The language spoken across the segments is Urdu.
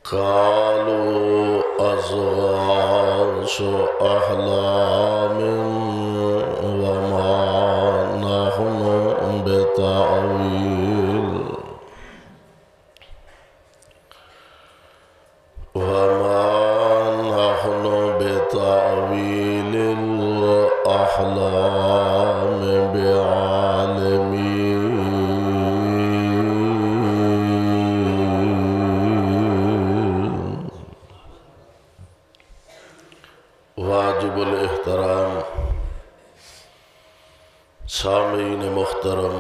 قالوا أضغاث أحلام وما نحن بتأويل الأحلام بعالمين. واجب الاحترام سامعین محترم،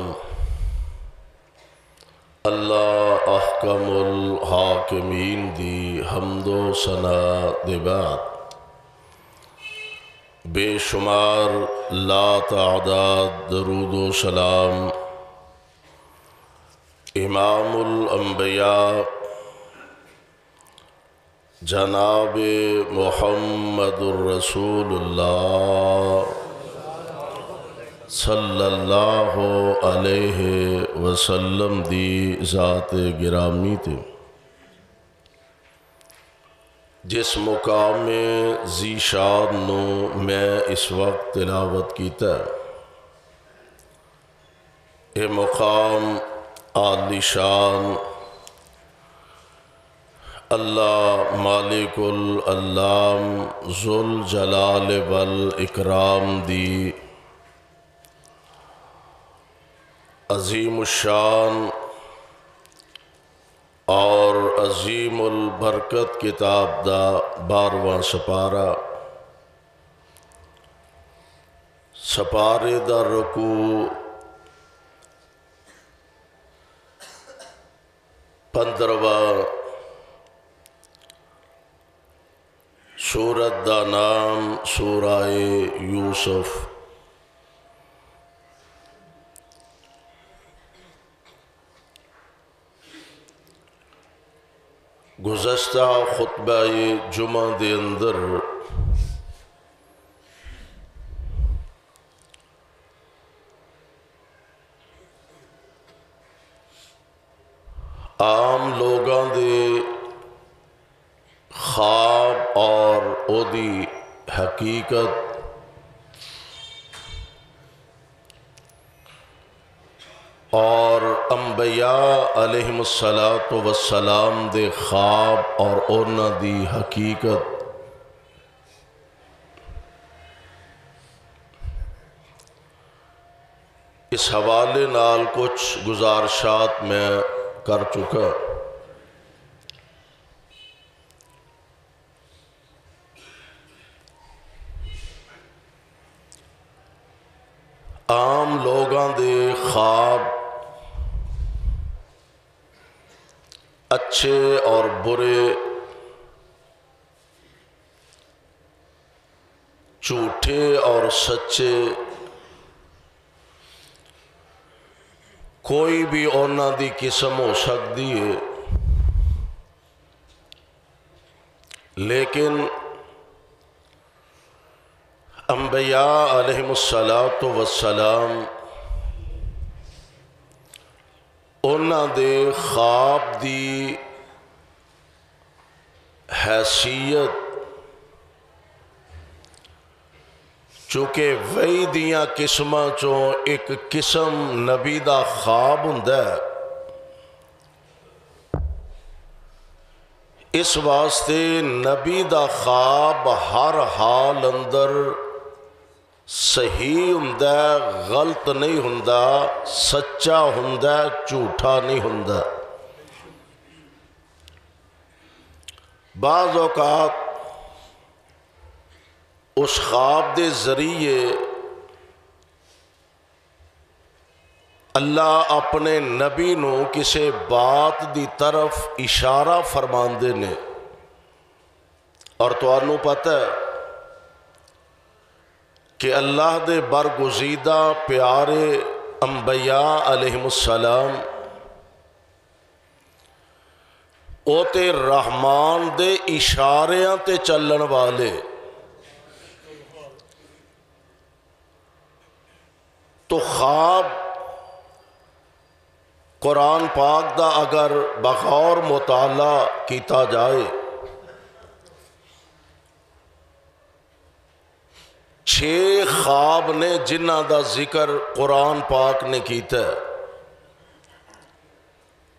اللہ احکم الحاکمین دی حمد و ثنا دے بعد بے شمار لا تعداد درود و سلام امام الانبیاء جناب محمد الرسول اللہ صلی اللہ علیہ وسلم دی ذات گرامی تے جس مقام میں ذیشان نو میں اس وقت تلاوت کیتا ہے، یہ مقام عالی شان اللہ مالک العلام ذوالجلال والاکرام دی عظیم الشان اور عظیم البرکت کتاب دا 12واں سپارہ، سپارے دا رکوع 15واں، سورت دا نام سورہ یوسف۔ گزشتہ خطبہ جمعہ دے اندر عام لوگاں دے خواب اور او دی حقیقت اور انبیاء علیہم السلام دے خواب اور اونا دی حقیقت اس حوالے نال کچھ گزارشات میں کر چکا۔ عام لوگاں دے خواب اچھے اور برے، جھوٹے اور سچے، کوئی بھی اونا دی قسم ہو سکتی ہے، لیکن انبیاء علیہم السلام اونا دے خواب دی حیثیت چونکہ وہی دیاں قسماں چوں ایک قسم نبی دا خواب ہوندا ہے، اس واسطے نبی دا خواب ہر حال اندر صحیح ہوندا ہے، غلط نہیں ہوندا، سچا ہوندا ہے، جھوٹا نہیں ہوندا۔ بعض اوقات اس خواب دے ذریعے اللہ اپنے نبی نو کسے بات دی طرف اشارہ فرماندے نے، اور تانوں پتہ ہے کہ اللہ دے برگزیدہ پیارے انبیاء علیہم السلام او تے رحمان دے اشاریاں تے چلن والے، تو خواب قرآن پاک دا اگر بغور مطالعہ کیتا جائے 6 خواب نے جنہ دا ذکر قرآن پاک نے کیتا ہے۔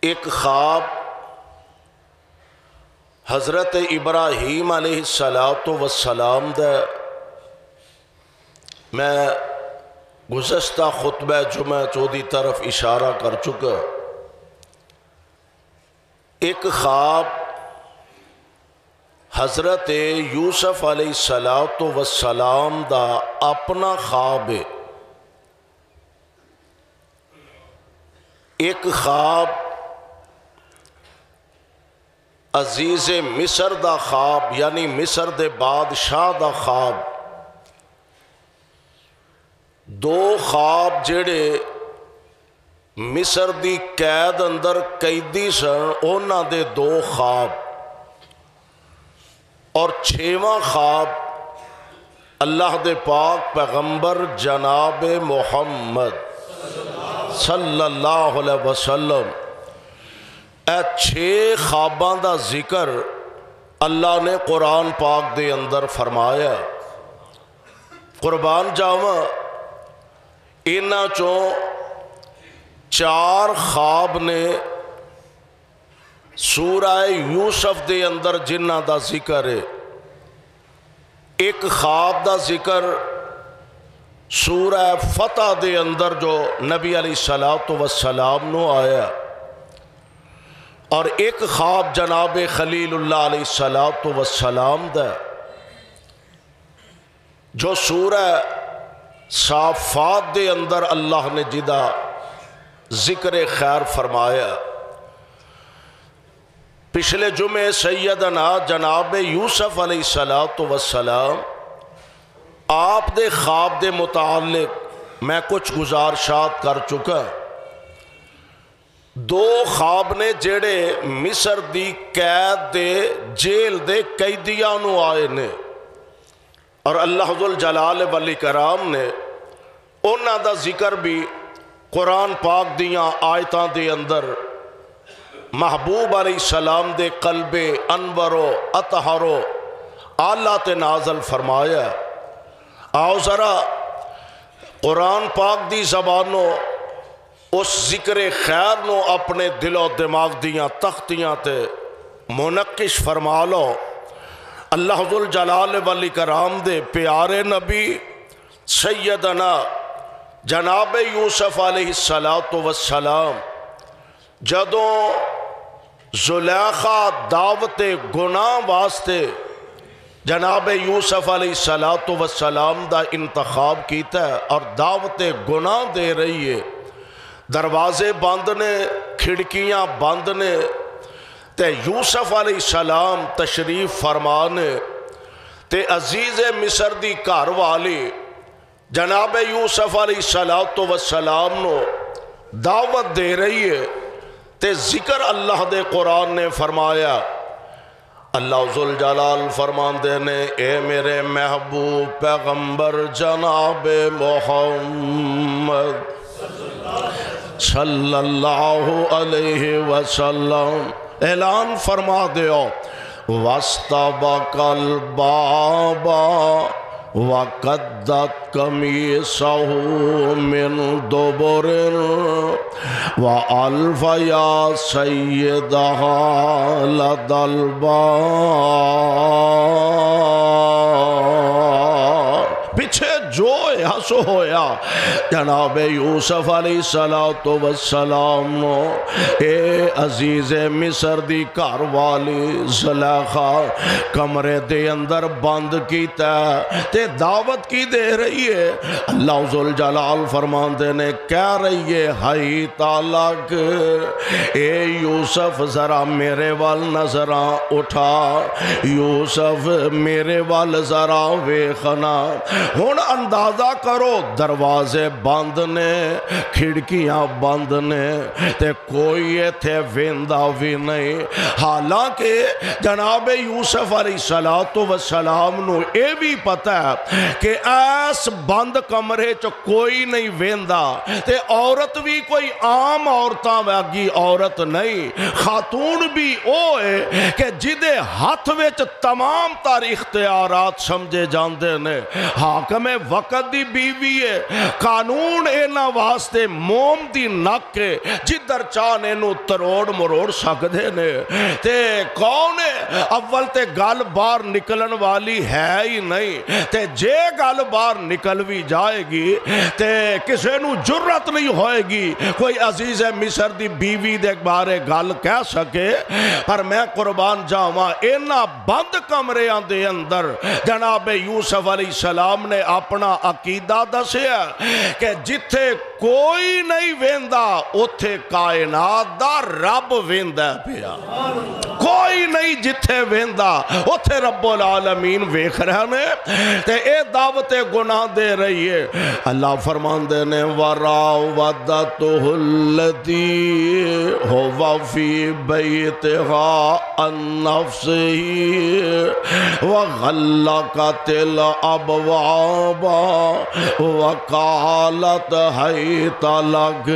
ایک خواب حضرت ابراہیم علیہ السلام دا، میں گزشتہ خطبہ جمعہ چودی طرف اشارہ کر چکا۔ ایک خواب حضرت یوسف علیہ السلام دا اپنا خواب ہے۔ ایک خواب عزیز مصر دا خواب، یعنی مصر دے بادشاہ دا خواب۔ 2 خواب جڑے مصر دی قید اندر قیدی سن، اونا دے 2 خواب، اور 6واں خواب اللہ دے پاک پیغمبر جناب محمد صلی اللہ علیہ وسلم، اے 6 خواباں دا ذکر اللہ نے قرآن پاک دے اندر فرمایا۔ قربان جاواں، انہاں چوں 4 خواب نے سورہ یوسف دے اندر جنہ دا ذکر ہے۔ ایک خواب دا ذکر سورہ فتح دے اندر جو نبی علیہ السلام نو آیا، اور ایک خواب جناب خلیل اللہ علیہ السلام دا جو سورہ صافات دے اندر اللہ نے جدا ذکر خیر فرمایا۔ پچھلے جمعے سیدنا جناب یوسف علیہ السلام آپ دے خواب دے متعلق میں کچھ گزارشات کر چکا۔ 2 خواب نے جڑے مصر دی قید دے جیل دے قیدیاں نو آئے نے، اور اللہ ذوالجلال والاکرام نے انہاں دا ذکر بھی قرآن پاک دیاں آیتاں دے اندر محبوب علیہ السلام دے قلب انور و اطہر و اعلیٰ تے نازل فرمایا۔ آؤ ذرا قرآن پاک دی زبانوں اس ذکر خیر نو اپنے دل و دماغ دیاں تختیاں تے منقش فرما لو۔ اللہ ذوالجلال والاکرام دے پیارے نبی سیدنا جناب یوسف علیہ السلام جدوں زلیخا دعوت گناہ واسطے جناب یوسف علیہ السلام دا انتخاب کیتا ہے اور دعوت گناہ دے رہی ہے، دروازے بند نے، کھڑکیاں بند نے، تے یوسف علیہ السلام تشریف فرمانے تے عزیز مصر دی گھر والی جناب یوسف علیہ السلام نو دعوت دے رہی ہے، تے ذکر اللہ دے قرآن نے فرمایا۔ اللہ ذوالجلال فرماندے نے، اے میرے محبوب پیغمبر جناب محمد صلی اللہ علیہ وسلم اعلان فرما دیو، وَاسْتَبَقَ الْبَابَ وَقَدَّتْ قَمِيصَهُ مِنْ دُبُرٍ وَأَلْفَ يَا سَيِّدَهَا لَدَى الْبَابِ۔ پیچھے جو سو ہویا جناب یوسف علیہ السلام نو اے عزیز مصر دی گھر والی زلیخا کمرے دے اندر بند کیتا تے دعوت کی دے رہی ہے۔ اللہ ذوالجلال فرماندے نے کہہ رہی ہے، ہائی تالک اے یوسف ذرا میرے وال نظراں اٹھا، یوسف میرے وال ذرا ویکھنا۔ ہن اندازہ کر کرو دروازے بند نے کھڑکیاں بند نے تے کوئی ایتھے ویندا بھی نہیں. حالانکہ جناب یوسف علیہ السلام نو اے بھی پتہ ہے کہ ایس بند کمرے چ کوئی نہیں ویندا تے عورت بھی کوئی عام عورتاں واگی عورت نہیں. خاتون بھی او ہے کہ جدے ہاتھ وچ تمام تر اختیارات سمجھے جاندے نے. حاکم وقت دی بیوی ہے, قانون اینا واسطے موم دی نک کے جدر چاہنے نو تروڑ مروڑ سکدے نے. تے کون ہے اول تے گل بار نکلن والی ہے ہی نہیں, تے جے گل بار نکل بھی جائے گی تے کسے نو جرت نہیں ہوئے گی کوئی عزیز مصر دی بیوی دے بارے گل کہہ سکے. پر میں قربان جاواں اینا بند کمریاں دے اندر جناب یوسف علیہ السلام نے اپنا عقیدہ دسیا کہ جتھے کوئی نہیں ویندا اتھے کائنات دا رب ویندا پیا. کوئی نہیں جتھے ویندا اتھے رب العالمین ویکھ رہے نے. تے اے دعوت گناہ دے رہی ہے. اللہ فرماندے نے وراودته التي هو في بيتها عن نفسه وغلقت الابواب وقالت هيت لك.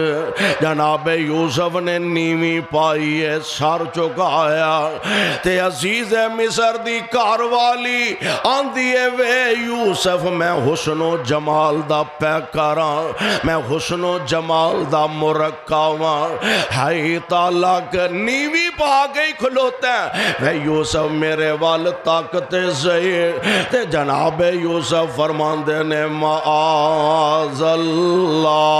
جناب یوسف نے نیوی پائی ہے, سر چکایا تے عزیز مصر دی گھر والی آندی ہے وے یوسف میں حسن و جمال دا پیکراں, میں حسن و جمال دا مرکاواں. ہائی تالک نیوی پا گئی کھلوتا ہے وے یوسف میرے وال طاقت زہیر. تے جناب یوسف فرماندے نے معاذ اللہ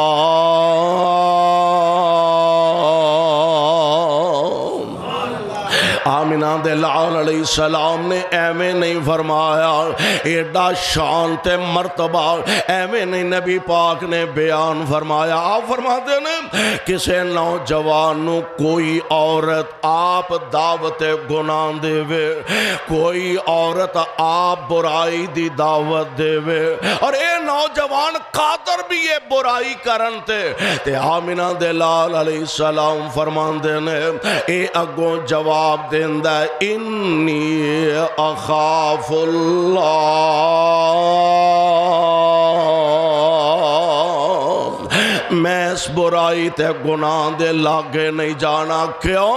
آمینہ دے لعال علیہ السلام نے ایویں نہیں فرمایا, ایڈا شان تے مرتبہ ایویں نہیں نبی پاک نے بیان فرمایا. آپ فرماتے ہیں کسے نوجوان نو کوئی عورت آپ دعوت گناہ دے وے, کوئی عورت آپ برائی دی دعوت دے وے, اور اے نوجوان قادر بھی یہ برائی کرن تے آمینہ دے لعال علیہ السلام فرماندے نے اے اگوں جواب دیندہ انی اخاف اللہ, میں اس برائی تے گناہ دے لاگے نہیں جانا. کیوں؟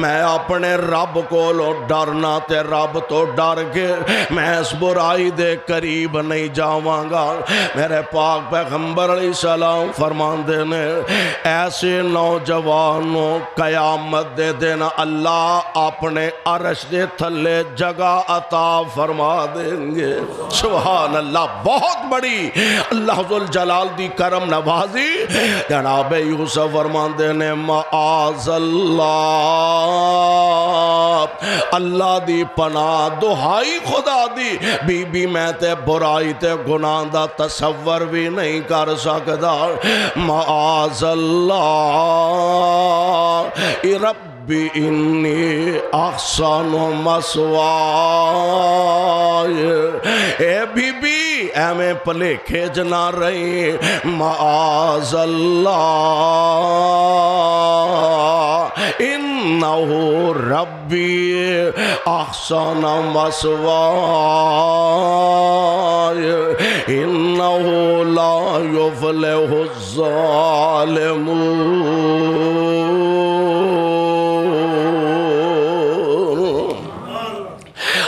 میں اپنے رب کو لو ڈرنا تے رب تو ڈر کے میں اس برائی دے قریب نہیں جاواں گا. میرے پاک پیغمبر علیہ السلام فرماندے نے ایسے نوجوانوں قیامت دے دن اللہ اپنے عرش دے تھلے جگہ عطا فرما دیں گے. سبحان اللہ, بہت بڑی اللہ ذوالجلال دی کرم نوازی. جناب یوسف فرماندے نے معاذ اللہ, اللہ دی پناہ دہائی خدا دی بی بی میں تے برائی تے گناہ دا تصور بھی نہیں کر سکدا. معاذ اللہ ربی انی احسن مسوائی. اے بی بی اے میں پلے کھیج نہ رہی. معاذ اللہ انہو ربی احسن مسوائی انہو لا یفلح الظالمون.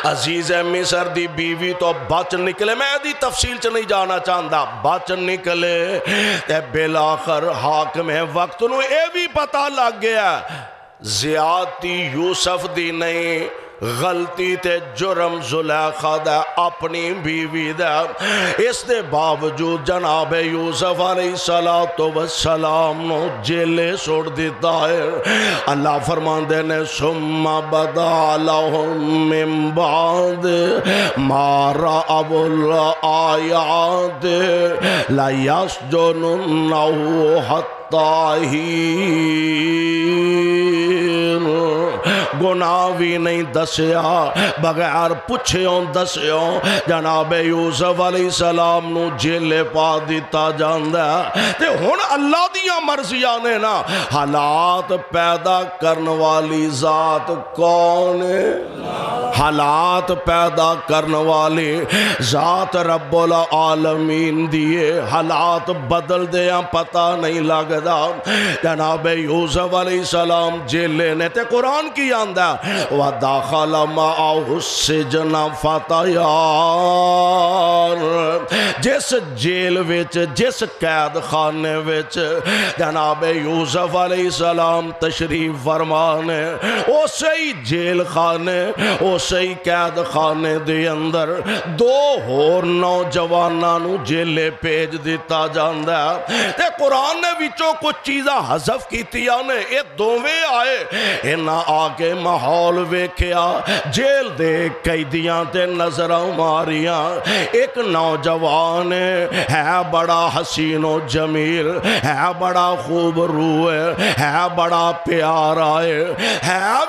عزیز مصر دی بیوی تو بچ نکلے, میں دی تفصیل چ نہیں جانا چاہتا, بچ نکلے تے بالآخر حاکم وقت نو اے بھی پتہ لگ گیا زیادتی یوسف دی نہیں, غلطی تے جرم زلیخا دا اپنی بیوی دا. اس دے باوجود جناب یوسف علیہ السلام نو جیلے سوڑ دیتا ہے. اللہ فرماندے نے ثم بدا لہم من بعد ما رأوا الآیات لیسجننہ حتی حین. گناہ بھی نہیں دسیا بغیر پچھیوں دسیوں جناب یوسف علیہ السلام نو جیلے پا دیتا جاندا تے ہن اللہ دیاں مرضیاں نے نا حالات پیدا کرنے والی ذات کون ہے حالات پیدا کرنے والی ذات رب العالمین دیے حالات بدل دیاں پتہ نہیں لگدا جناب یوسف علیہ السلام جیلے نے تے قرآن کی آندہ وَدَخَلَ مَعَهُ السِّجْنَ فَتَيَانِ جس جیل وچ جس قید خانے وچ جناب یوسف علیہ السلام تشریف فرمانے اسی جیل خانے اسی قید خانے دے اندر دو اور نوجوانانو جیلے پیج دیتا جاندہ تے قرآن نے وچوں کچھ چیزاں حذف کیتیاں نے یہ دوویں آئے انہاں آکے ماحول ویکھیا جیل دے قیدیاں تے نظروں ماریاں ایک نوجوان ہے بڑا حسین و جمیل ہے بڑا خوب روح ہے بڑا پیارا ہے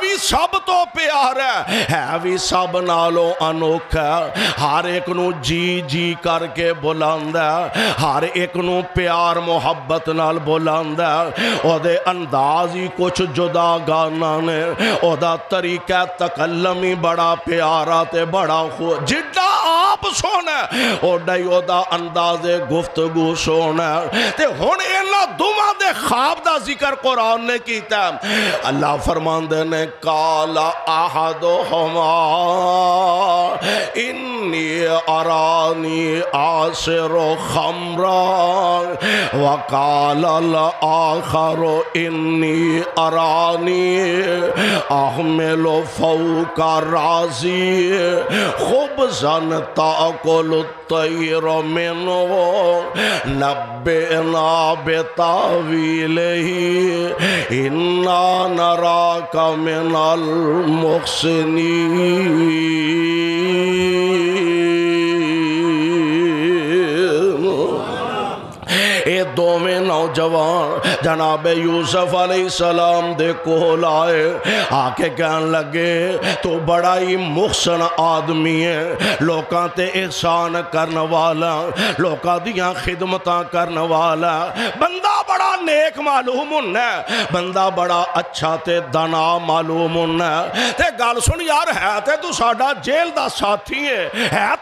بھی سب تو پیارا ہے بھی سب نالوں انوکھا ہر ایک نو جی جی کر کے بلاندا ہر ایک نو پیار محبت نال بلاندا او دے انداز ہی کچھ جدا گانا نے او دا طریقہ تکلمی بڑا پیارا تے بڑا خوب جڈا آپ سونا او ڈائی او دا انداز گفتگو سونا تے ہون اینا دوما دے خواب دا ذکر قرآن نے کیتا اللہ فرماندے نے کالا احدہما انی ارانی آسر خمرا وقال الآخر انی ارانی احمل فوق رازی خبزا تاکل الطیر منو نبئنا بتاویلہ انا نراک من المحسنین اے دوویں نوجوان جناب یوسف علیہ السلام دے کول آئے آکے کہن لگے تو بڑا ہی محسن آدمی ہے لوکاں تے احسان کرنے والا لوکاں دیاں خدمتاں کرنے والا بندہ بڑا نیک معلوم ہونا ہے بندہ بڑا اچھا تے دانا معلوم ہونا ہے تے گل سن یار ہے تے تو ساڈا جیل دا ساتھی ہے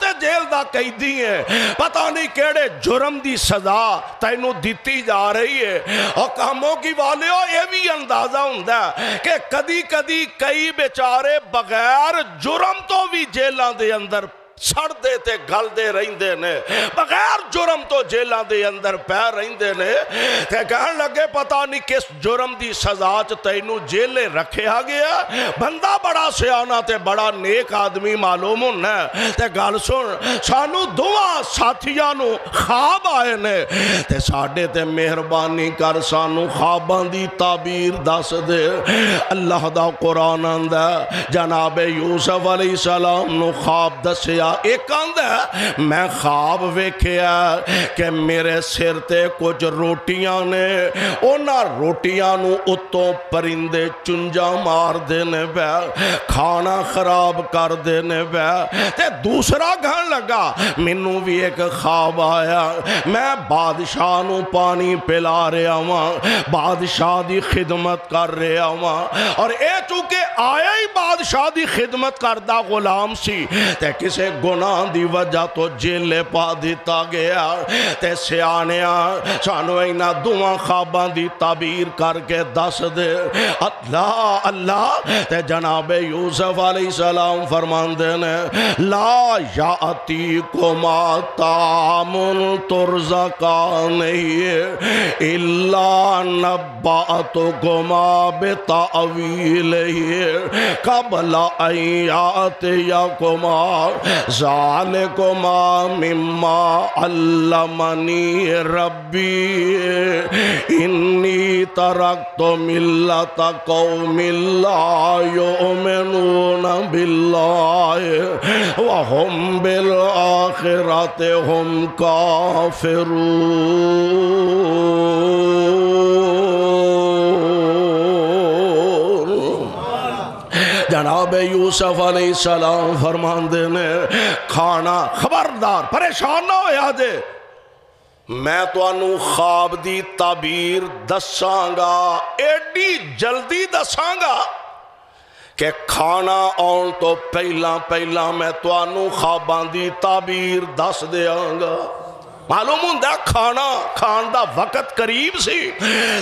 تے جیل دا قیدی ہے پتہ نہیں کیڑے جرم دی سزا تینوں دیتی جا رہی ہے اور کاموں کی والے ہو یہ بھی اندازہ ہوندہ ہے کہ کدی کدی کئی بیچارے بغیر جرم تو بھی جیلان دے اندر سڑ دے تے گل دے رہندے نے بغیر جرم تو جیلان دے اندر پیر رہندے نے تے کہن لگے پتہ نہیں کس جرم دی سزا چ تینوں جیلے رکھے آ گیا بندہ بڑا سیانا تے بڑا نیک آدمی معلوم ہونا ہے تے گل سن سانو دعا ساتھیاں نو خواب آئے نے تے ساڈے تے مہربانی کر سانو خواباں دی تعبیر دس دے اللہ دا قرآن آندا جناب یوسف علیہ السلام نو خواب دسیا ایک آندہ میں خواب ویکھیا کہ میرے سر تے کچھ روٹیاں نے اونا روٹیاں نو اتوں پرندے چنجا مار دینے بے کھانا خراب کر دینے بے تے دوسرا گھن لگا منو بھی ایک خواب آیا میں بادشاہ نو پانی پلا رہا ہوں بادشاہ دی خدمت کر رہا ہوں اور اے چونکہ آیا ہی بادشاہ دی خدمت کردہ غلام سی تے کسے گناہ دی وجہ تو جیلے پا دیتا گیا تے سیانیاں سانو اینا دعا خواباں دی تعبیر کر کے دس دے اللہ اللہ تے جناب یوسف علیہ السلام فرمان دینے لا یاتیکما طعام ترزقانہ الا نبأتکما بتأویلہ قبل ان یاتیکما ذالکما مما علمنی ربی انی ترکت ملت قوم لا یؤمنون باللہ وہم بالآخرت ہم کافرون جناب یوسف علیہ السلام فرماندے نے کھانا خبردار پریشان نہ ہویا جے میں توانوں خواب دی تعبیر دساں گا ایڈی جلدی دساں گا کہ کھانا آن تو پہلا میں توانوں خواباں دی تعبیر دس دیاں گا معلوم ہوندہ کھانا کھان دا وقت قریب سی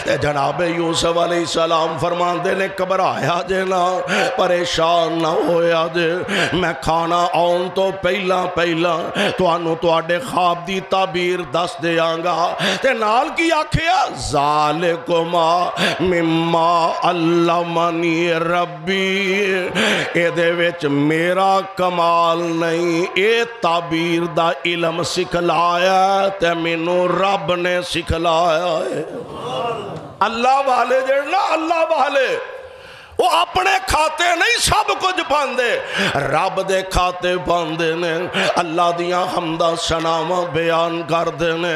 تے جناب یوسف علیہ السلام فرماندے نے گھبرایا جے نہ پریشان نہ ہویا جے میں کھانا آن تو پہلا توانوں تواڈے خواب دی تعبیر دس دیاں گا تے نال کی آکھیا ذالکما مما علمنی ربی اے دے وچ میرا کمال نہیں اے تعبیر دا علم سکھلایا تے مینوں رب نے سکھلایا ہے اللہ والے جڑنا اللہ والے وہ اپنے کھاتے نہیں سب کچھ پاندے رب دے کھاتے پاندے نے اللہ دیاں حمدہ سناواں بیان کر دینے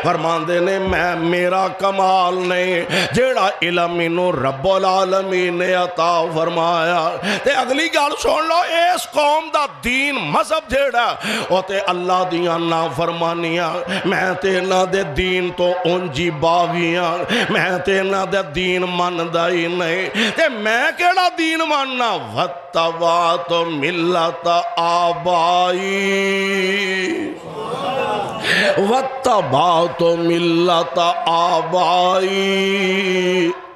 فرماندے نے میں میرا کمال نہیں جیڑا علم انہوں رب العالمین نے عطا فرمایا تے اگلی گال سن لو اس قوم دا دین مذہب جیڑا ہوتے اللہ دیاں نافرمانیاں میں تینا دے دین تو انجی باغیاں میں تینا دے دین مندائی نہیں تے میں کیڑا دین ماننا وَاتَّبَعْتُ مِلَّةَ آبائی وَاتَّبَعْتُ مِلَّةَ آبائی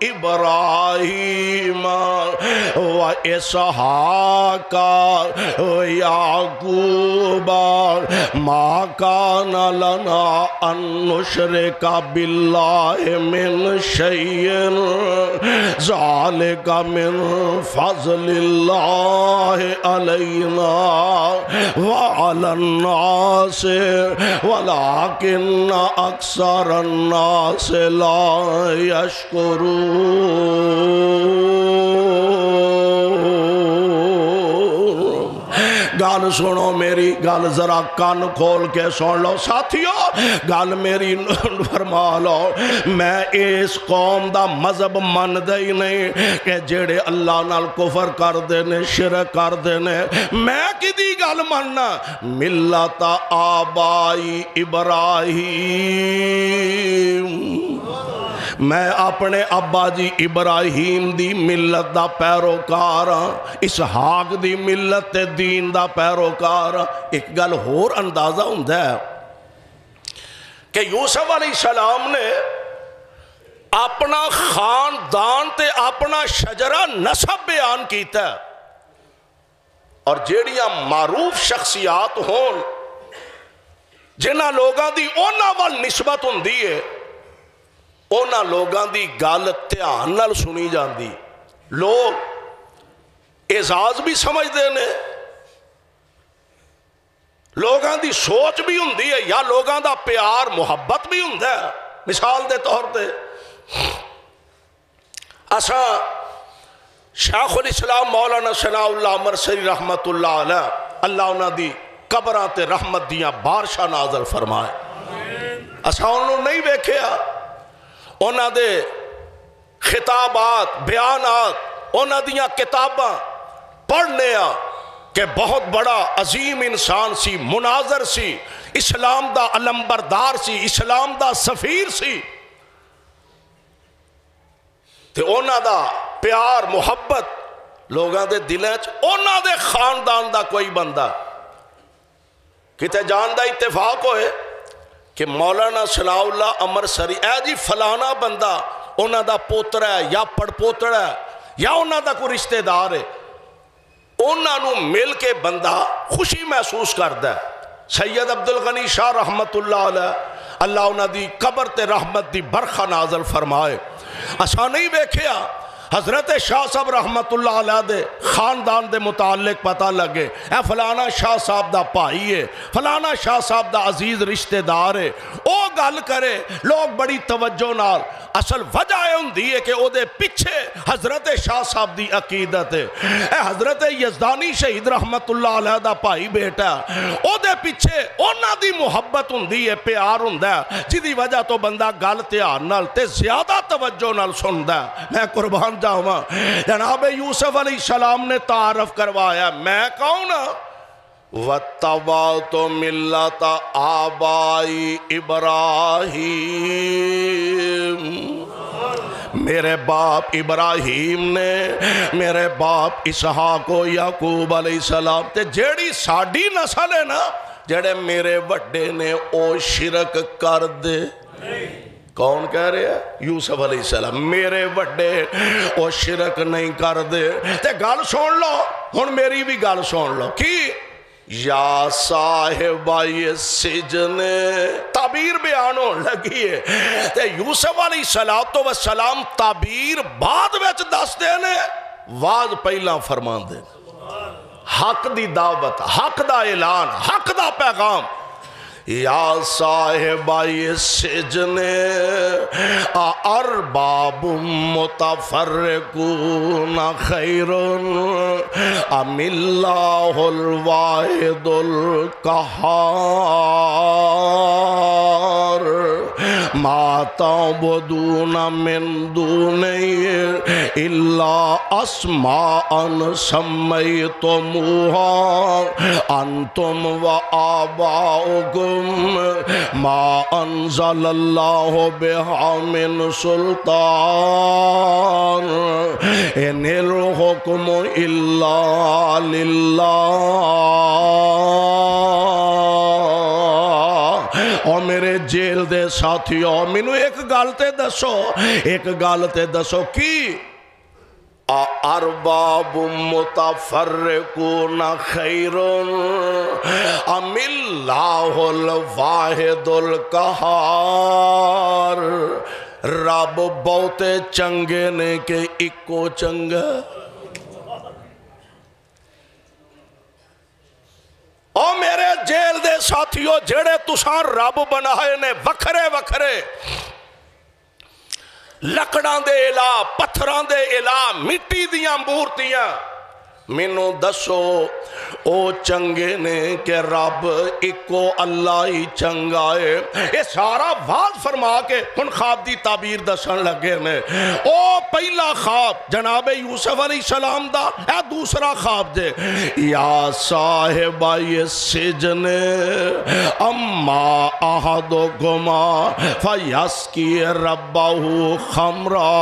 ابراہیم و اسحاق و یعقوب ما کان لنا ان نشرک باللہ من شیء ذالک من فضل اللہ علینا وعلی الناس ولکن اکثر الناس لا یشکرون گال سنو میری گال ذرا کان کھول کے سن لو ساتھیو گال میری فرما لو میں اس قوم دا مذہب من دئی نہیں کہ جڑے اللہ نال کفر کر دینے شرک کر دینے میں کدی گال مننا ملت آبائی ابراہیم میں اپنے ابا جی ابراہیم دی ملت دا پیروکار اسحاق دی ملت دین دا پیروکار ایک گل ہور اندازہ ہوندہ ہے کہ یوسف علیہ السلام نے اپنا خاندان تے اپنا شجرہ نسب بیان کیتا ہے اور جیڑیاں معروف شخصیات ہون جنہ لوگاں دی اونا وال نسبت ہوندی ہے اونا لوگاں دی گال دھیان نال سنی جاندی لوگ اعزاز بھی سمجھ دینے لوگاں دی سوچ بھی ہوندی ہے یا لوگاں دا پیار محبت بھی ہوندہ ہے مثال دے طور تے اساں شیخ الاسلام مولانا ثناء اللہ مرسری رحمت اللہ علیہ اللہ انہاں دی قبرات رحمت دیاں بارشاہ نازل فرمائے اساں انہوں نہیں بیکھیا انہاں دے خطابات بیانات انہاں دیاں کتاباں پڑھنے کہ بہت بڑا عظیم انسان سی مناظر سی اسلام دا علمبردار سی اسلام دا سفیر سی تے انہاں دا پیار محبت لوگاں دے دلیں انہاں دے خاندان دا کوئی بندہ کتے جان دا اتفاق ہوئے کہ مولانا ثناء اللہ امرسری اے جی فلانا بندہ انہاں دا پوتر ہے یا پڑ پوتر ہے یا انہاں دا کوئی رشتہ دار ہے انہاں نو مل کے بندہ خوشی محسوس کردا ہے سید عبدالغنی شاہ رحمت اللہ علیہ اللہ انہاں دی قبر تے رحمت دی برخہ نازل فرمائے اساں نہیں بیکھیا حضرت شاہ صاحب رحمت اللہ علیہ دے خاندان دے متعلق پتہ لگے اے فلانا شاہ صاحب دا پائی ہے فلانا شاہ صاحب دا عزیز رشتہ دار ہے او گل کرے لوگ بڑی توجہ نال اصل وجہ ہوندی ہے کہ او دے پیچھے حضرت شاہ صاحب دی عقیدت ہے اے حضرت یزدانی شہید رحمت اللہ علیہ دا پائی بیٹا او دے پیچھے اونا دی محبت ہوندی ہے پیار ہوندہ ہے جدی وجہ تو بندہ گل دھیان نال تے زیادہ توجہ نال سندا ہے میں قربان جاواں، جناب یوسف علیہ السلام نے تعارف کروایا میں کون ہاں؟ وَاتَّبَعْتُ مِلَّةَ آبَائی ابراہیم، میرے باپ ابراہیم نے میرے باپ اسحاق و یعقوب علیہ السلام تے جیڑی ساڈی نسل ہے نا، جڑے میرے وڈے نے او شرک کر دے. کون کہہ رہے ہیں؟ یوسف علیہ السلام. میرے وڈے او شرک نہیں کر دے. تے گل سن لو ہن، میری بھی گل سن لو. کی یا صاحبائی سجن تعبیر بیان ہون لگی ہے تے یوسف علیہ السلام تعبیر بعد وچ دس دے نے، واز پہلا فرما دے. حق دی دعوت، حق دا اعلان، حق دا پیغام. یا صاحبائی سجن ارباب متفرقون خیر ام اللہ الواحد القہار ما تعبدون من دونه الا اسماء سمیتموها انتم وآباؤکم ما انزل اللہ بہا من سلطان ان الحکم الا للہ. اور میرے جیل دے ساتھیوں مینوں ایک گل تے دسو، ایک گل تے دسو کی ارباب متفرقون خیر ام اللہ الواحد القہار؟ رب بہتے چنگے نے کہ اکو چنگا؟ او میرے جیل دے ساتھیوں جڑے تساں رب بنائے نے وکھرے وکھرے، لکڑاں دے الہ، پتھراں دے الہ، مٹی دیاں مورتیاں، مینوں دسو او چنگے نے کہ رب اکو اللہ ہی چنگا ہے؟ یہ سارا واضح فرما کے ہن خواب دی تعبیر دسن لگے نے. او پہلا خواب جناب یوسف علیہ السلام دا، اے دوسرا خواب دے. یا صاحبائی سجن اما احدکما فیسکی ربہ خمرا،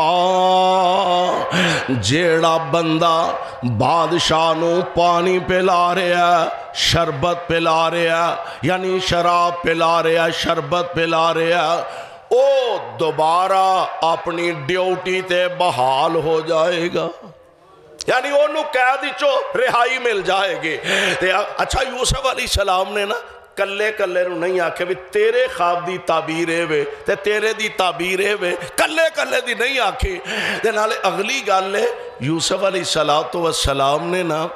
جیڑا بندہ بادشاہ نو پانی پلا رہا ہے، شربت پلا رہا ہے، یعنی شراب پلا رہا ہے، شربت پلا رہا ہے، او دوبارہ اپنی ڈیوٹی تے بحال ہو جائے گا، یعنی انہوں قید چو رہائی مل جائے گی. اچھا یوسف علیہ السلام نے نا کلے کلے نو نہیں آکھے بھی تیرے خواب دی تعبیر ہے وے تے تیرے دی تعبیر ہے وے، کلے کلے دی نہیں آکھے. تے نالے اگلی گل ہے یوسف علیہ السلام نے نا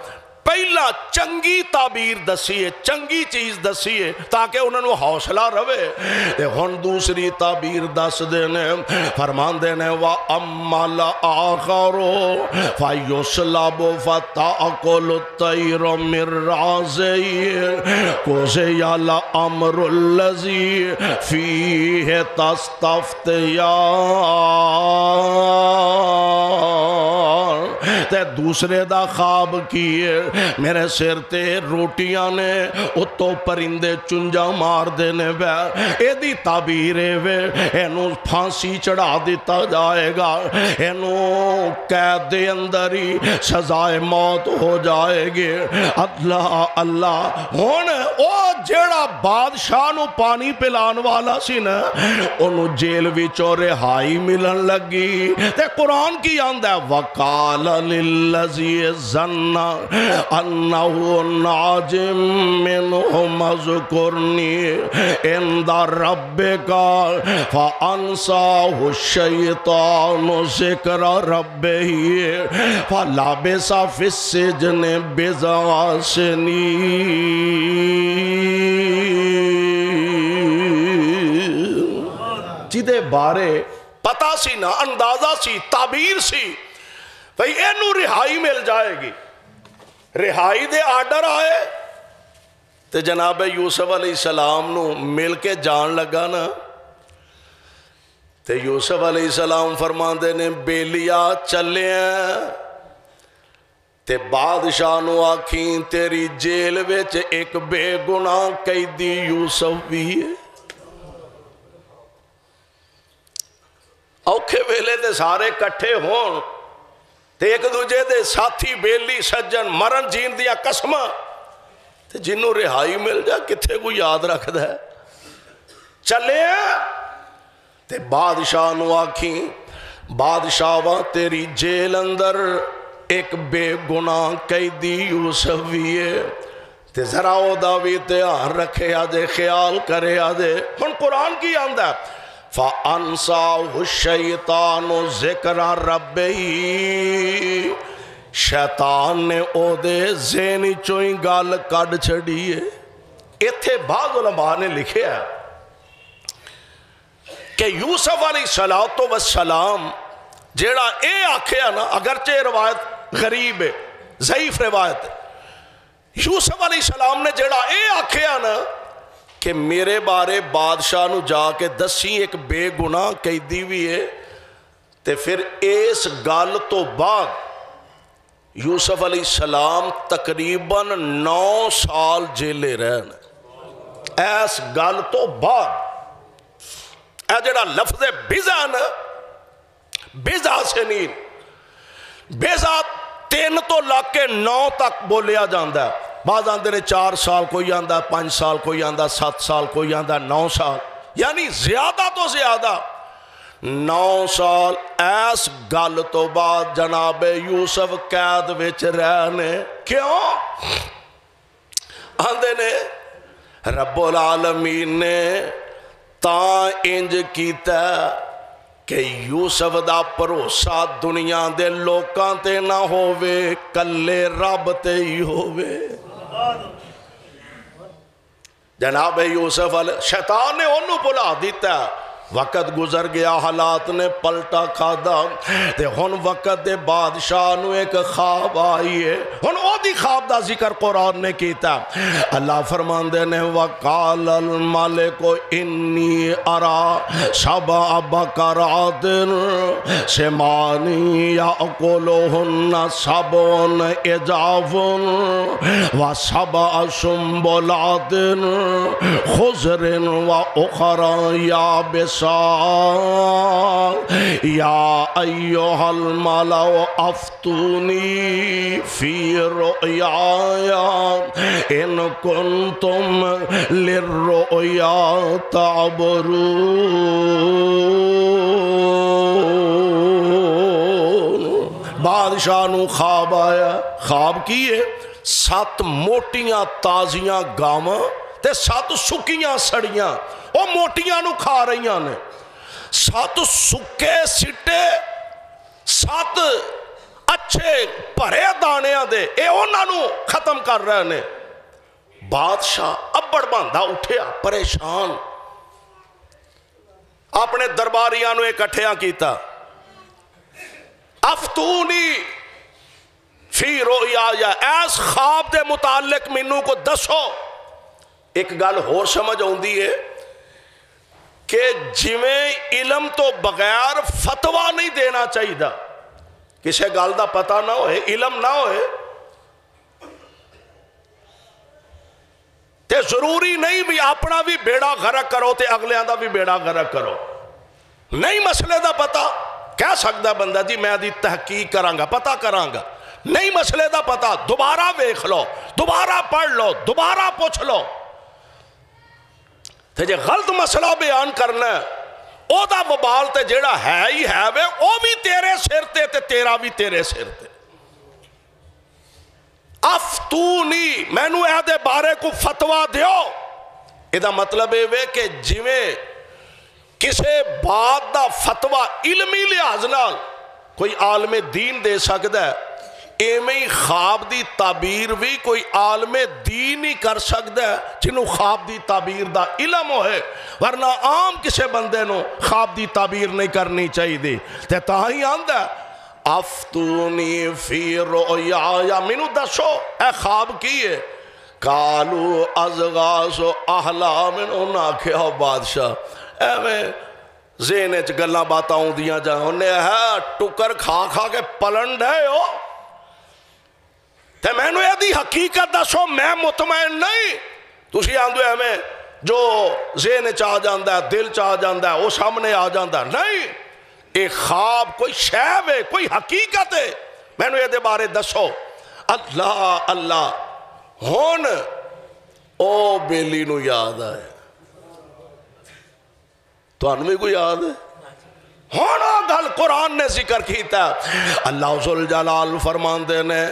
پہلا چنگی تعبیر دسی ہے، چنگی چیز دسی ہے تاکہ انہوں نے حوصلہ روے. ہن دوسری تعبیر دس دینے، فرمان دینے وَأَمَّا الْآخَرُ فَيُسْلَبُ فَتَأْكُلُ الطَّيْرُ مِنْ رَأْسِهِ قُضِيَ الْأَمْرُ الَّذِي فِيهِ تَسْتَفْتِيَانِ. تے دوسرے دا خواب کیے، میرے سر تے روٹیاں نے اتو پرندے چنجا مار دینے وے. اے دی تعبیر وے اینو پھانسی چڑھا دیتا جائے گا، اینو قید دے اندر ہی سزائے موت ہو جائے گی. اللہ اللہ. ہون او جیڑا بادشاہ نو پانی پلان والا سی نا، انو جیل وچوں رہائی ملن لگی. تے قرآن کی آندہ ہے وَقَالَ لِلَّذِي ظَنَّ أَنَّهُ نَاجٍ مِّنْهُ اذْكُرْنِي عِندَ رَبِّكَ فَأَنْسَاهُ الشَّيْطَانُ ذِكْرَ رَبِّهِ فَلَبِثَ فِي السِّجْنِ بِضْعَ سِنِينَ. جدے بارے پتہ سی نا، اندازہ سی، تعبیر سی بھئی اینو رہائی مل جائے گی. رہائی دے آرڈر آئے تے جناب یوسف علیہ السلام نو مل کے جان لگا نا تے یوسف علیہ السلام فرماندے نے بیلیا چلے ہیں تے بادشاہ نو آکھیں تیری جیل وچ ایک بے گناہ قیدی یوسف بھی ہے۔ اوکھے ویلے دے سارے کٹھے ہون تے ایک دوجے دے ساتھی بیلی سجن مرن جین دیا قسمہ تے جنوں رہائی مل جا کتھے کو یاد رکھ دے چلے ہیں تے بادشاہ نو آکھیں بادشاہ وہاں تیری جیل اندر ایک بے گناہ قیدی یوسف بھی ہے تے ذرا او دا بھی دھیان رکھے آدھے خیال کرے آدھے ہن قرآن کی آندہ ہے فَأَنْسَاهُ الشَّيْطَانُ ذِكْرَ رَبِّهِ شیطان نے او دے ذہنی چوئیں گال کڈ چھڑی ہے۔ ایتھے بعض علماء نے لکھے ہے کہ یوسف علیہ السلام جیڑا اے آکھیا نا اگرچہ روایت غریب ہے ضعیف روایت ہے یوسف علیہ السلام نے جیڑا اے آکھیا نا کہ میرے بارے بادشاہ نو جا کے دسی ایک بے گناہ قیدی بھی ہے تے پھر اس گل تو بعد یوسف علیہ السلام تقریباً 9 سال جیلے رہن اس گل تو بعد اے جڑا لفظ بیزا نا بیزا سنین بیزا 3 تو لگ کے 9 تک بولیا جاندہ ہے بعض آندے نے 4 سال کوئی آندہ 5 سال کوئی آندہ 7 سال کوئی آندہ 9 سال یعنی زیادہ تو زیادہ 9 سال ایس گل تو بعد جناب یوسف قید وچ رہنے کیوں آندے نے رب العالمین نے تاں انج کیتا کہ یوسف دا بھروسہ دنیا دے لوکاں تے نہ ہووے کلے رب تے ہی ہووے جناب یوسف علیہ شیطان نے انہوں بلا دیتا وقت گزر گیا حالات نے پلٹا کھادا تے ہن وقت دے بادشاہ نو ایک خواب آئی ہے ہن او دی خواب دا ذکر قرآن نے کیتا اللہ فرماندے نے وقال الملک انی ارا سبع بقرات سمان یاکلہن سبع عجاف وسبع سنبلات خضر واخر یابسات یا ایوہ الملو افتونی فی رؤیایا ان کنتم للرؤیا تعبرون بادشاہ نو خواب آیا خواب کیے 7 موٹیاں تازیاں گاواں تے 7 سکیاں سڑیاں وہ موٹیاں نو کھا رہیاں نے 7 سکے سٹے 7 اچھے پرے دانیاں دے اے اونا نو ختم کر رہے نے بادشاہ ابڑ باندھا اٹھیا پریشان اپنے درباریاں نو اکٹھیاں کیتا افتونی فی رؤیا ایس خواب دے متعلق منو کو دسو ایک گل ہور سمجھ ہوندی ہے کہ جویں علم تو بغیر فتوہ نہیں دینا چاہیے دا کسے گل دا پتہ نہ ہوئے علم نہ ہوئے تے ضروری نہیں بھی اپنا بھی بیڑا غرق کرو تے اگلے دا بھی بیڑا غرق کرو نہیں مسئلے دا پتہ کہہ سکتا بندہ جی میں دی تحقیق کرانگا پتہ کرانگا نہیں مسئلے دا پتہ دوبارہ ویکھ لو دوبارہ پڑھ لو دوبارہ پوچھ لو تے جے غلط مسئلہ بیان کرنا ہے او دا وبال تے جیڑا ہے ہی ہے وے او بھی تیرے سر تے تے تیرا بھی تیرے سر تے افتونی میں نو اے دے بارے کو فتوہ دیو ادا مطلب ہے کہ جویں کسے بات دا فتوہ علمی لحاظ نال کوئی عالم دین دے سکتا ہے ایمیں خواب دی تعبیر بھی کوئی عالم دین ہی کر سکتا ہے جنہوں خواب دی تعبیر دا علم ہوئے ورنہ عام کسے بندے نو خواب دی تعبیر نہیں کرنی چاہیے دی تے تاہی آندہ افتونی فی رؤیا یا منو دسو اے خواب کیے کالو ازغاس و احلام انہوں نے کہا بادشاہ اے میں ذہن چ گلاں باتاں آؤندیاں جان انہیں ہے ٹکر کھا کھا کے پلن ڈے ہو تے مینوں یہ دی حقیقت دسو میں مطمئن نہیں تسی آندے ہمیں جو ذہن چ آ جاندا ہے دل چ آ جاندا ہے وہ سامنے آ جاندا ہے نہیں ایک خواب کوئی شے ہے کوئی حقیقت ہے مینوں یہ دے بارے دسو اللہ اللہ ہون او بیلی نو یاد آئے تو انہوں بھی کوئی یاد ہے ہونا گل قرآن نے ذکر کیتا اللہ ذوالجلال فرماندے نے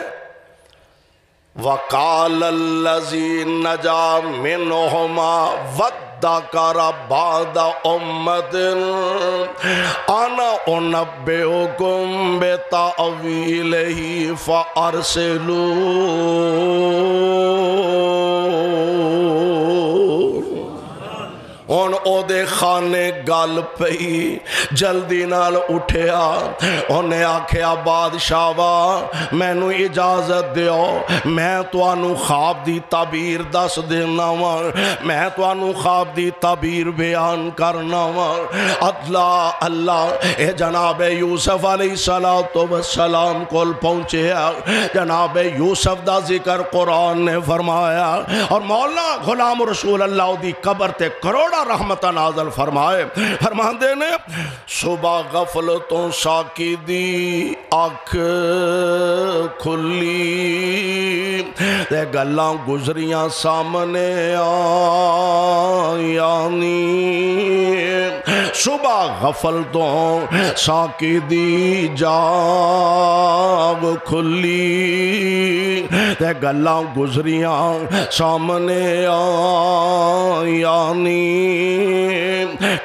وَقَالَ الَّذِي نَجَا مِنْهُمَا وَادَّكَرَ بَعْدَ أُمَّةٍ أَنَا أُنَبِّئُكُم بِتَأْوِيلِهِ فَأَرْسِلُونِ ان او دے خانے گل پئی جلدی نال اٹھیا انہیں آکھیا بادشاہ وا مینو اجازت دیو میں توانو خواب دی تعبیر دس دینا میں توانو خواب دی تعبیر بیان کرنا اللہ اللہ اے جناب یوسف علیہ السلام کول پہنچے جناب یوسف دا ذکر قرآن نے فرمایا اور مولا غلام رسول اللہ دی قبر تے کروڑا رحمتہ نازل فرمائے فرماندے نے صبح غفلتوں ساکی دی آنکھ کھلی تے گلاں گزریاں سامنے آیانی صبح غفلتوں ساکی دی جاگ کھلی تے گلاں گزریاں سامنے آیانی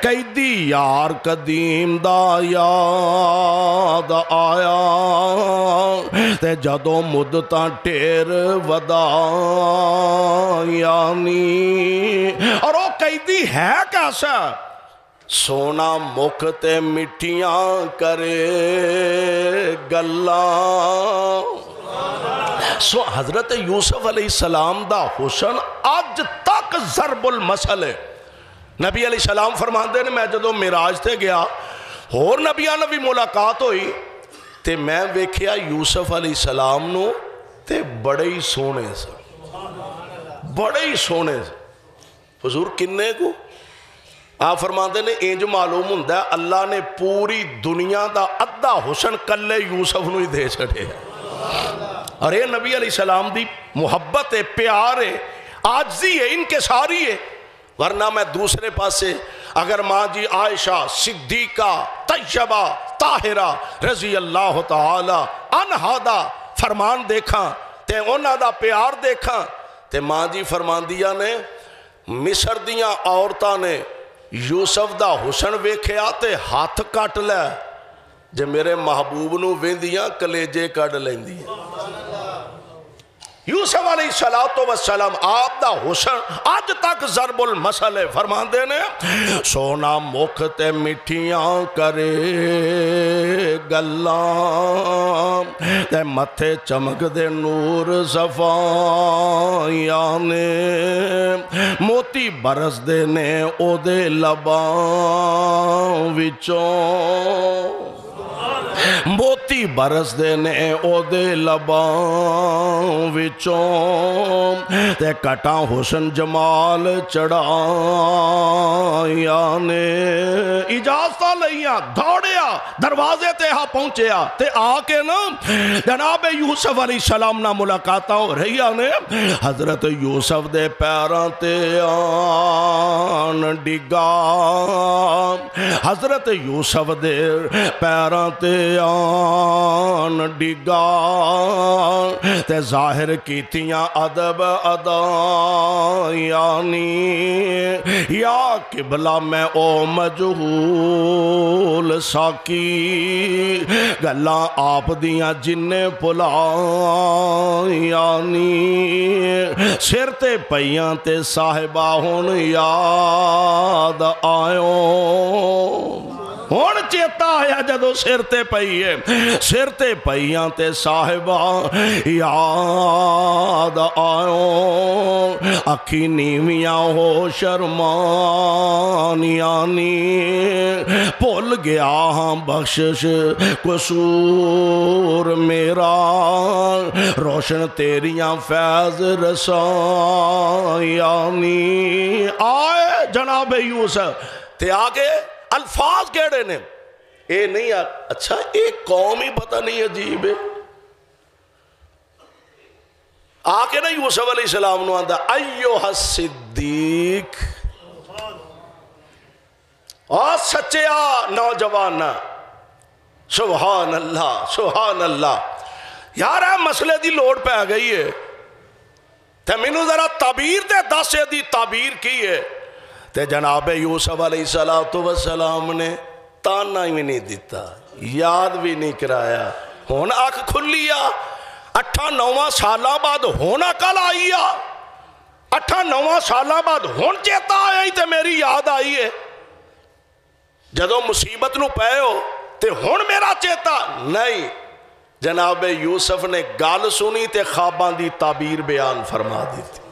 قیدی یار قدیم دا یاد آیا تے جدوں مدتاں ٹیر ودا یعنی اور وہ قیدی ہے کیسا سونا مکھ تے مٹیاں کرے گلاں سو حضرت یوسف علیہ السلام دا حسن آج تک ضرب المثل ہے نبی علیہ السلام فرماندے نے میں جدوں معراج تے گیا اور نبیاں نبی ملاقات ہوئی تے میں ویکھیا یوسف علیہ السلام نو تے بڑے ہی سونے سے بڑے ہی سونے سے حضور کنے کو آپ فرماندے نے انج معلوم ہوندا ہے اللہ نے پوری دنیا دا ادھا حسن کلے یوسف نو ہی دے چھڑے اور یہ نبی علیہ السلام دی محبت ہے پیار ہے عاجزی ہے انکساری ہے ورنہ میں دوسرے پاسے اگر ماں جی عائشہ صدیقہ طیبہ طاہرہ رضی اللہ تعالی عنہا دا فرمان دیکھاں تے انہاں دا پیار دیکھاں تے ماں جی فرمان دیا نے مصر دیاں عورتاں نے یوسف دا حسن ویکھیا تے ہاتھ کٹ لے جے میرے محبوب نو ویندیاں کلیجے کڈ لیندیاں یوسف علیہ السلام آپ دا حسن آج تک ضرب المثل ہے فرماندے نے سونا مکھ تے مٹھیاں کرے گلاں تے متھے چمک دے نور صفائیاں نے موتی برس دے نے او دے لباں وچوں موتی برس دے نے او دے لباں وچوں تے کٹاں حسن جمال چڑھایا نے اجازتہ لئیاں دوڑیا دروازے تے ہاں پہنچیا تے آکے نا جناب یوسف علیہ السلام نا ملاقاتاں ہو رہی نے حضرت یوسف دے پیراں تے آن ڈگا حضرت یوسف دے پیراں تے آن ڈگا تے ظاہر کیتیاں ادب ادا یعنی یا قبلہ میں او مجہول ساکی گلاں آپ دیاں جنیں پلا یعنی سر تے پیاں تے صاحبہ ہون یاد آئوں ہن چیتا آیا جدو سر تے پئی ہے سر تے پئیاں تے صاحبہ یاد آؤ اکھی نیویاں ہو شرمانیاں نی بھول گیا ہاں بخشش قصور میرا روشن تیریاں فیض رسائیاں نی آئے جناب یوسف تے آگے الفاظ کیڑے نے اے نہیں اچھا ایک قوم ہی پتہ نہیں عجیب ہے آکے نا یوسف علیہ السلام نو آندہ ایوہ الصدیق اور سچیا نوجوان سبحان اللہ یار ہے مسئلے دی لوڑ پہ گئی ہے تے مینوں ذرا تعبیر تے دس دی تعبیر کی ہے تے جناب یوسف علیہ السلام نے تانا ہی نہیں دیتا یاد بھی نہیں کرایا ہون آنکھ کھلیا 8-9 سالہ بعد ہونا کل آئی 8-9 سالہ بعد ہون چیتا آئی تے میری یاد آئی ہے جدو مصیبت نو پائے ہو تے ہون میرا چیتا نہیں جناب یوسف نے گال سنی تے خواباں دی تعبیر بیان فرما دی تھی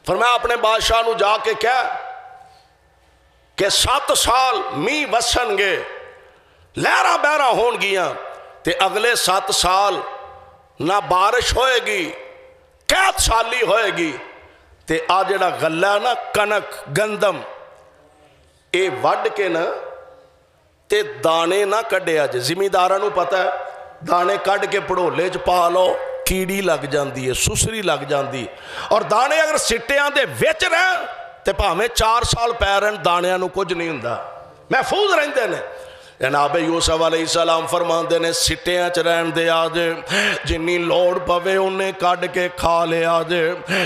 فرمایا اپنے بادشاہ نو جا کے کیا کہ 7 سال می وسن گے لہرہ بہرہ ہون گیاں تے اگلے 7 سال نہ بارش ہوئے گی قید سالی ہوئے گی تے آجڑا غلہ نا کنک گندم اے وڈ کے نا تے دانے نہ کڈے آج زمینداراں نو پتہ ہے دانے کڈ کے پڑولے چ پا لو کیڑی لگ جاندی ہے سسری لگ جاندی اور دانے اگر سٹیاں دے وچ رہن تے پاویں 4 سال پیرن دانیاں نو کچھ نہیں ہوندا محفوظ رہندے نے جناب یوسف علیہ السلام فرماندے نے سٹیاں چ رہن دے آجے جنی لوڑ پوے انہیں کڈ کے کھا لے آجے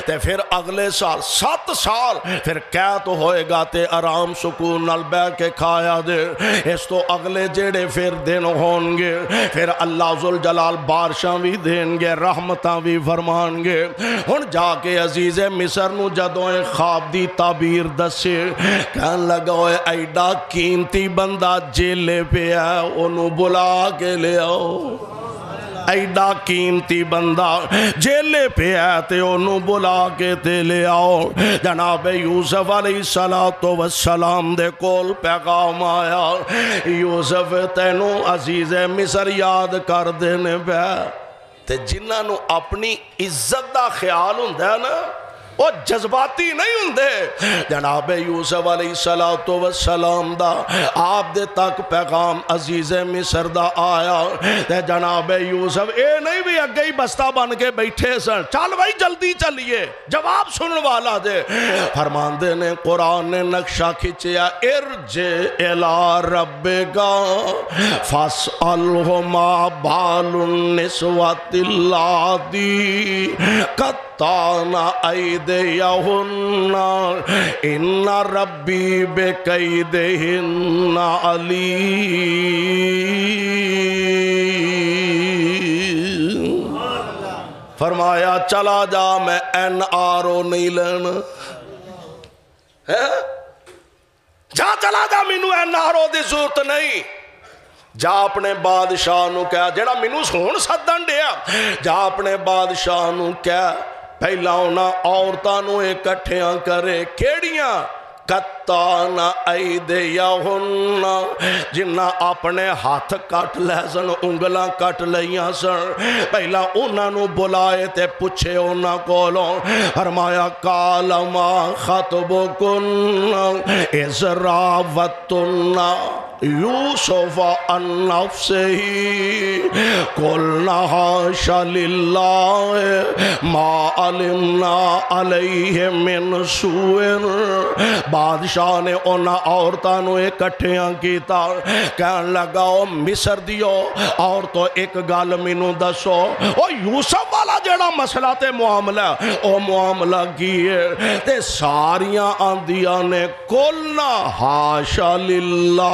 تے پھر اگلے سال 7 سال پھر قید ہوئے گا تے آرام سکون نال بیٹھ کے کھایا دے اس تو اگلے جیڑے پھر دن ہون گے پھر اللہ ذوالجلال بارشاں بھی دیں گے رحمتاں بھی فرمان گے ہن جا کے عزیز مصر نو جدوں خواب دی تعبیر دسے کہن لگا ہوئے ایڈا قیمتی بندہ جیلے پہ ہے انہوں بلا کے لے آؤ ایڈا قیمتی بندہ جیلے پہ ہے تے انہوں بلا کے تے لے آؤ جناب یوسف علیہ السلام دے کول پیغام آیا یوسف تینوں عزیز مصر یاد کر دینے پہ تے جنہاں نو اپنی عزت دا خیال ہوندہ ہے نا وہ جذباتی نہیں ہوندے جناب یوسف علیہ السلام دا آپ دے تک پیغام عزیز مصر دا آیا تے جناب یوسف اے نہیں بھی اگے ہی بستہ بن کے بیٹھے سن چل بھائی جلدی چلیے جواب سنن والا دے فرمان دے نے قرآن نے نقشہ کھچیا ارجع الی ربکا فاسألہ ما بال النسوۃ اللاتی قطعن ایدیہن ان ربی بکیدہن علیم فرمایا چلا جا میں NRO نہیں لینا جا چلا جا مینو NRO دی ضرورت نہیں جا اپنے بادشاہ نو کہا جیڑا مینو ہون سدن دیا جا اپنے بادشاہ نو کہا پہلا ہونا عورتاں نو اکٹھیاں کرے کیڑیاں قطعن ایدیہن جنہ اپنے ہاتھ کٹ لے سن انگلاں کٹ لیاں سن پہلا انہاں نو بلائے تے پوچھے انہاں کولوں فرمایا قال ما خطبکن اذ راوتن یوسف عن نفسہ قلنا حاشا للہ ما علمنا علیہ من سوء بادشاہ نے انہاں عورتاں نو اکٹھیاں کیتا کہن لگاؤ مصر دیو اور تو ایک گال مینوں دسو او یوسف والا جڑا مسئلہ تے معاملہ او معاملہ کیے تے ساریاں آندیاں نے قلنا حاشا للہ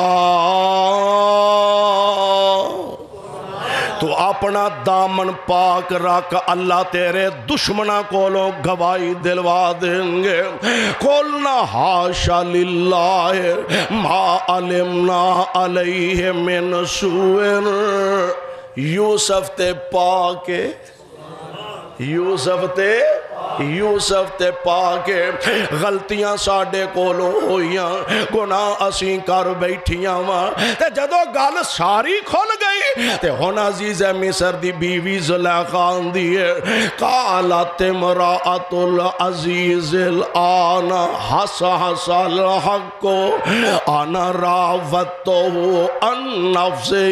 تو اپنا دامن پاک رکھ، اللہ تیرے دشمنوں کولوں گواہی دلوا دیں گے۔ قُلْنَا حَاشَ لِلَّهِ مَا عَلِمْنَا عَلَيْهِ مِنْ سُوءٍ۔ یوسف تے پاکے، یوسف تے پاکے غلطیاں ساڑے کولوں ہوئیاں، گناہ اسیں کر بیٹھیاں ماں، تے جدو گل ساری کھل گئی تے ہن عزیز مصر دی بیوی زلیخا دیئے، قالت امرأۃ العزیز الآن حصحص الحق انا راودتہ عن نفسہ۔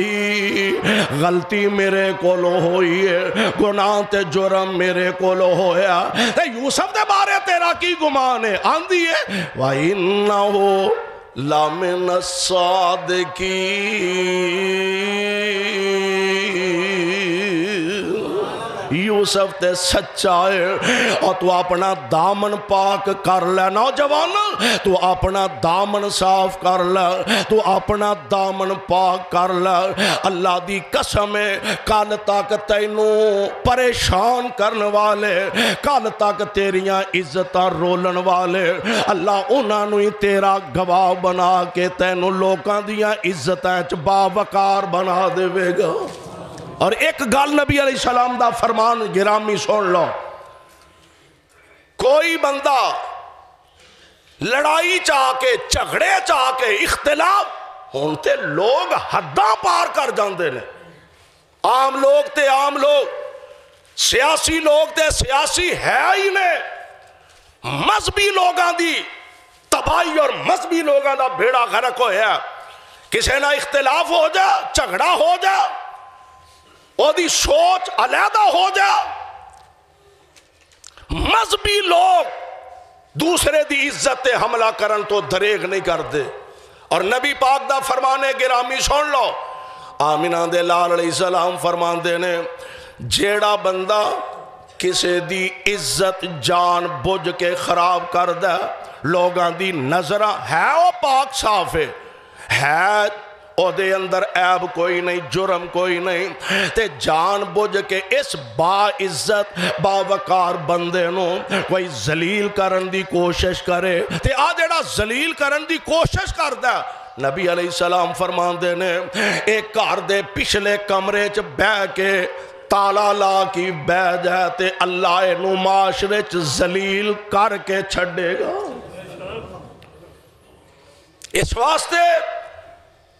غلطی میرے کولوں ہوئی ہے، گناہ تے جرم میرے کولوں ہویا، تے یوسف دے بارے تیرا کی گمان ہے؟ آندھی ہے وَإِنَّهُ لَمِنَ الصَّادِقِينَ۔ یوسف تے سچا ہے، اور تو اپنا دامن پاک کر لے نوجوان، تو اپنا دامن صاف کر لے، تو اپنا دامن پاک کر لے۔ اللہ دی قسم ہے، کل تک تینوں پریشان کرنے والے، کل تک تیریاں عزتاں رولن والے، اللہ انہاں نو ہی تیرا گواہ بنا کے تینوں لوکاں دیاں عزتاں چ باوقار بنا دے گا۔ اور ایک گل نبی علیہ السلام دا فرمان گرامی سن لو، کوئی بندہ لڑائی چاہ کے، جھگڑے چاہ کے، اختلاف ہونتے لوگ حداں پار کر جاندے نے، عام لوگ تے عام لوگ، سیاسی لوگ تے سیاسی ہے ہی نے، مذہبی لوگاں دی تباہی اور مذہبی لوگاں دا بھیڑا غرق ہویا، کسے نہ اختلاف ہو جا، جھگڑا ہو جا، او دی سوچ علیحدہ ہو جا، مذہبی لوگ دوسرے دی عزت حملہ کرن تو دریغ نہیں کر دے۔ اور نبی پاک دا فرمانے گرامی سن لو، آمینہ دے لال علیہ السلام فرمان دینے، جیڑا بندہ کسے دی عزت جان بجھ کے خراب کر دے، لوگاں دی نظرہ ہے وہ پاک صاف ہے او دے اندر عیب کوئی نہیں، جرم کوئی نہیں، تے جان بجھ کے اس با عزت با وقار بندے نو کوئی ذلیل کرن دی کوشش کرے، تے آ جڑا ذلیل کرن دی کوشش کر دے، نبی علیہ السلام فرمان دینے ایک گھر دے پچھلے کمرے چ بہ کے تالا لا کی بہ جائے تے اللہ انہوں معاشرے چ ذلیل کر کے چھڑے گا۔ اس واسطے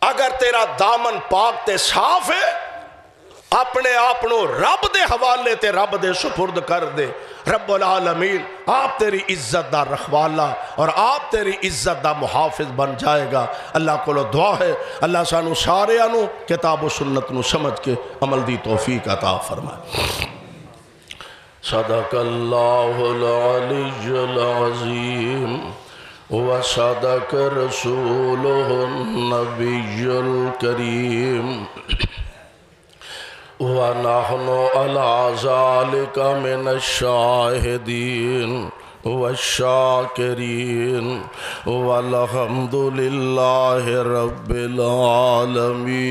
اگر تیرا دامن پاک تے صاف ہے، اپنے آپنوں رب دے حوالے تے رب دے سپرد کر دے، رب العالمین آپ تیری عزت دا رکھوالا اور آپ تیری عزت دا محافظ بن جائے گا۔ اللہ کو لو دعا ہے اللہ سانو سارے آنو کتاب و سنت نو سمجھ کے عمل دی توفیق عطا فرمائے۔ صدق اللہ العلی العظیم وصدق رسوله النبی الکریم ونحن على ذلك من الشاہدین والشاکرین والحمد للہ رب العالمین۔